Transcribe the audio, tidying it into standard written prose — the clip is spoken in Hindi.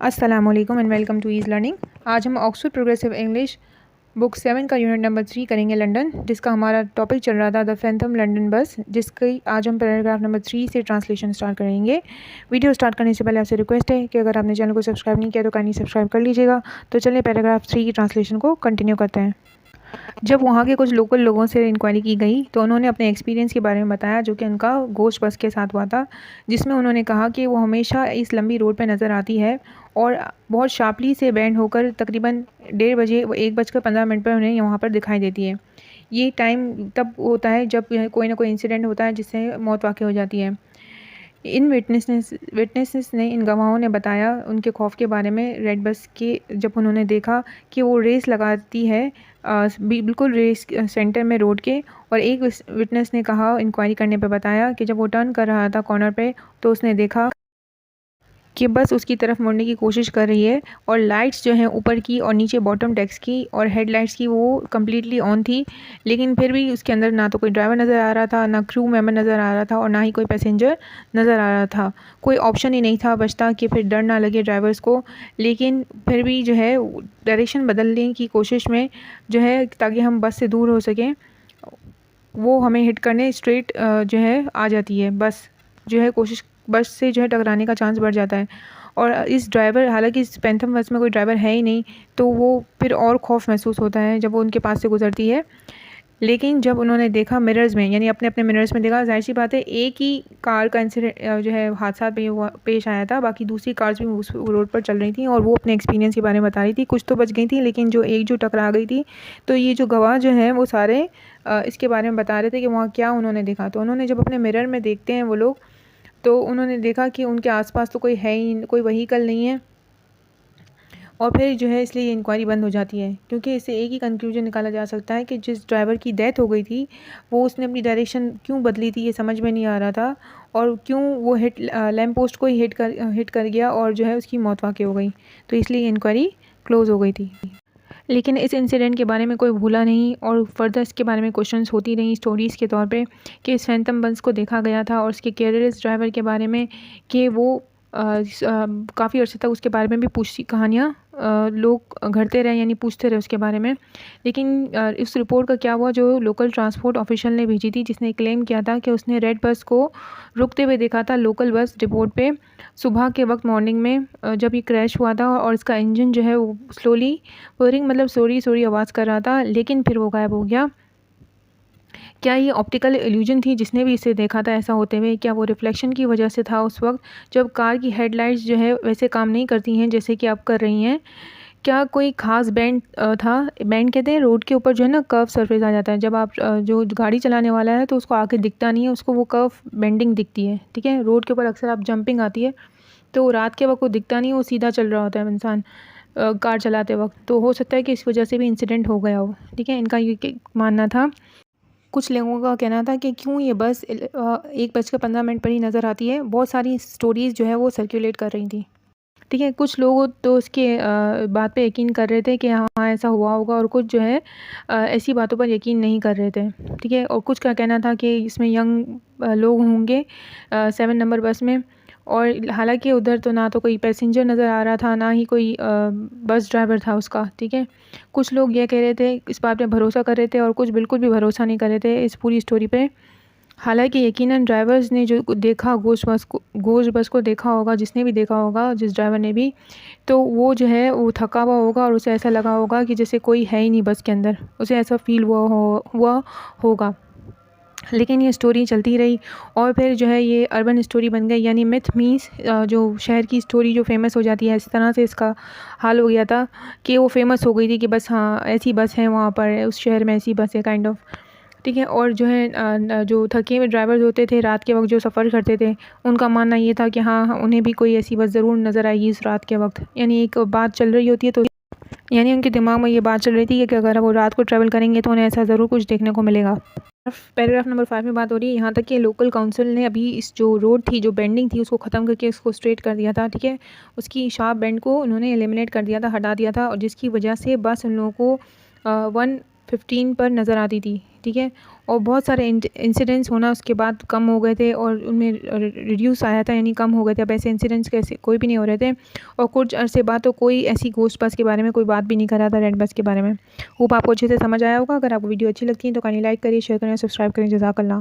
अस्सलाम वालेकुम and welcome to ease learning. आज हम ऑक्सफोर्ड प्रोग्रेसिव इंग्लिश बुक 7 का यूनिट नंबर 3 करेंगे लंदन, जिसका हमारा टॉपिक चल रहा था द फैंथम लंदन बस, जिसकी आज हम पैराग्राफ नंबर 3 से ट्रांसलेशन स्टार्ट करेंगे। वीडियो स्टार्ट करने से पहले आपसे रिक्वेस्ट है कि अगर आपने चैनल को सब्सक्राइब नहीं किया तो काइंडली सब्सक्राइब कर लीजिएगा। तो चलिए पैराग्राफ 3 की ट्रांसलेशन को कंटिन्यू करते हैं। जब वहाँ के कुछ लोकल लोगों से इंक्वायरी की गई तो उन्होंने अपने एक्सपीरियंस के बारे में बताया, जो कि उनका गोश्त बस के साथ हुआ था, जिसमें उन्होंने कहा कि वो हमेशा इस लंबी रोड पर नज़र आती है और बहुत शार्पली से बैंड होकर तकरीबन 1:30 बजे 1:15 पर उन्हें वहाँ पर दिखाई देती है। ये टाइम तब होता है जब कोई ना कोई इंसिडेंट होता है जिससे मौत वाक़ई हो जाती है। इन विटनेसेस ने इन गवाहों ने बताया उनके खौफ के बारे में रेड बस के, जब उन्होंने देखा कि वो रेस लगाती है बिल्कुल रेस सेंटर में रोड के। और एक विटनेस ने कहा, इंक्वायरी करने पे बताया कि जब वो टर्न कर रहा था कॉर्नर पे तो उसने देखा कि बस उसकी तरफ मुड़ने की कोशिश कर रही है और लाइट्स जो हैं ऊपर की और नीचे बॉटम डेक्स की और हेडलाइट्स की वो कम्प्लीटली ऑन थी, लेकिन फिर भी उसके अंदर ना तो कोई ड्राइवर नज़र आ रहा था, ना क्रू मेंबर नज़र आ रहा था और ना ही कोई पैसेंजर नज़र आ रहा था। कोई ऑप्शन ही नहीं था बचता कि फिर डर ना लगे ड्राइवर्स को, लेकिन फिर भी जो है डायरेक्शन बदलने की कोशिश में जो है ताकि हम बस से दूर हो सकें, वो हमें हिट करने स्ट्रेट जो है आ जाती है बस, जो है कोशिश बस से जो है टकराने का चांस बढ़ जाता है। और इस ड्राइवर, हालांकि इस पैंथम बस में कोई ड्राइवर है ही नहीं, तो वो फिर और खौफ महसूस होता है जब वो उनके पास से गुजरती है। लेकिन जब उन्होंने देखा मिरर्स में, यानी अपने अपने मिरर्स में देखा, जाहिर सी बात है एक ही कार का इंसिडेंट जो है हादसा पेश आया था, बाकी दूसरी कार्स भी उस रोड पर चल रही थी और वो अपने एक्सपीरियंस के बारे में बता रही थी। कुछ तो बच गई थी, लेकिन जो एक जो टकरा गई थी, तो ये जो गवाह जो हैं वो सारे इसके बारे में बता रहे थे कि वहाँ क्या उन्होंने देखा। तो उन्होंने जब अपने मिरर में देखते हैं वो लोग, तो उन्होंने देखा कि उनके आसपास तो कोई है ही, कोई व्हीकल नहीं है। और फिर जो है इसलिए ये इंक्वायरी बंद हो जाती है, क्योंकि इससे एक ही कंक्लूजन निकाला जा सकता है कि जिस ड्राइवर की डेथ हो गई थी वो उसने अपनी डायरेक्शन क्यों बदली थी, ये समझ में नहीं आ रहा था, और क्यों वो लैम्प पोस्ट को ही हिट कर गया और जो है उसकी मौत वाक़ई हो गई। तो इसलिए इंक्वायरी क्लोज़ हो गई थी। लेकिन इस इंसिडेंट के बारे में कोई भूला नहीं और फर्दर इसके बारे में क्वेश्चंस होती रहीं स्टोरीज़ के तौर पे कि इस फैंटम बस को देखा गया था और उसके केयरलेस ड्राइवर के बारे में कि वो काफ़ी अर्से तक उसके बारे में भी पूछती कहानियाँ लोग घड़ते रहे, यानी पूछते रहे उसके बारे में। लेकिन इस रिपोर्ट का क्या हुआ, जो लोकल ट्रांसपोर्ट ऑफिशियल ने भेजी थी, जिसने क्लेम किया था कि उसने रेड बस को रुकते हुए देखा था लोकल बस डिपोट पे सुबह के वक्त मॉर्निंग में, जब ये क्रैश हुआ था और इसका इंजन जो है वो स्लोली व्हिरिंग मतलब सोरी सोरी आवाज़ कर रहा था, लेकिन फिर वो गायब हो गया। क्या ये ऑप्टिकल इल्यूजन थी जिसने भी इसे देखा था ऐसा होते हुए? क्या वो रिफ्लेक्शन की वजह से था उस वक्त जब कार की हेडलाइट्स जो है वैसे काम नहीं करती हैं जैसे कि अब कर रही हैं? क्या कोई ख़ास बैंड था? बैंड कहते हैं रोड के ऊपर जो है ना कर्व सरफेस आ जाता है, जब आप जो गाड़ी चलाने वाला है तो उसको आगे दिखता नहीं है, उसको वो कर्व बेंडिंग दिखती है, ठीक है। रोड के ऊपर अक्सर आप जंपिंग आती है तो रात के वक्त वो दिखता नहीं है, वो सीधा चल रहा होता है इंसान कार चलाते वक्त। तो हो सकता है कि इस वजह से भी इंसिडेंट हो गया हो, ठीक है। इनका ये मानना था। कुछ लोगों का कहना था कि क्यों ये बस 1:15 पर ही नज़र आती है। बहुत सारी स्टोरीज़ जो है वो सर्कुलेट कर रही थी, ठीक है। कुछ लोग तो उसके बात पे यकीन कर रहे थे कि हाँ ऐसा हुआ होगा, और कुछ जो है ऐसी बातों पर यकीन नहीं कर रहे थे, ठीक है। और कुछ का कहना था कि इसमें यंग लोग होंगे 7 नंबर बस में, और हालांकि उधर तो ना तो कोई पैसेंजर नज़र आ रहा था, ना ही कोई बस ड्राइवर था उसका, ठीक है। कुछ लोग ये कह रहे थे, इस बात पे भरोसा कर रहे थे, और कुछ बिल्कुल भी भरोसा नहीं कर रहे थे इस पूरी स्टोरी पे। हालांकि यकीनन ड्राइवर्स ने जो देखा गोश्त बस को देखा होगा, जिसने भी देखा होगा, जिस ड्राइवर ने भी, तो वो जो है वो थका हुआ होगा और उसे ऐसा लगा होगा कि जैसे कोई है ही नहीं बस के अंदर, उसे ऐसा फील हुआ होगा। लेकिन ये स्टोरी चलती रही और फिर जो है ये अर्बन स्टोरी बन गई, यानी मिथ मीन्स जो शहर की स्टोरी जो फेमस हो जाती है, इस तरह से इसका हाल हो गया था कि वो फेमस हो गई थी कि बस हाँ ऐसी बस है वहाँ पर, उस शहर में ऐसी बस है काइंड ऑफ, ठीक है। और जो है जो थके हुए ड्राइवर्स होते थे रात के वक्त जो सफ़र करते थे, उनका मानना ये था कि हाँ उन्हें भी कोई ऐसी बस ज़रूर नज़र आएगी इस रात के वक्त। यानी एक बात चल रही होती है, तो यानी उनके दिमाग में ये बात चल रही थी कि अगर वो रात को ट्रैवल करेंगे तो उन्हें ऐसा ज़रूर कुछ देखने को मिलेगा। पैराग्राफ नंबर 5 में बात हो रही है यहाँ तक कि लोकल काउंसिल ने अभी इस जो रोड थी, जो बेंडिंग थी, उसको ख़त्म करके उसको स्ट्रेट कर दिया था, ठीक है। उसकी शार्प बेंड को उन्होंने एलिमिनेट कर दिया था, हटा दिया था, और जिसकी वजह से बस उन लोगों को 15 पर नज़र आती थी, ठीक है। और बहुत सारे इंसिडेंट्स होना उसके बाद कम हो गए थे और उनमें रिड्यूस आया था, यानी कम हो गए थे। अब ऐसे इंसिडेंट्स कैसे कोई भी नहीं हो रहे थे। और कुछ अरसे बाद तो कोई ऐसी घोस्ट बस के बारे में कोई बात भी नहीं कर रहा था, रेड बस के बारे में। होप आपको अच्छे से समझ आया होगा। अगर आपको वीडियो अच्छी लगती है तो काइंडली लाइक करिए, शेयर करें, सब्सक्राइब करें। जज़ाकल्लाह।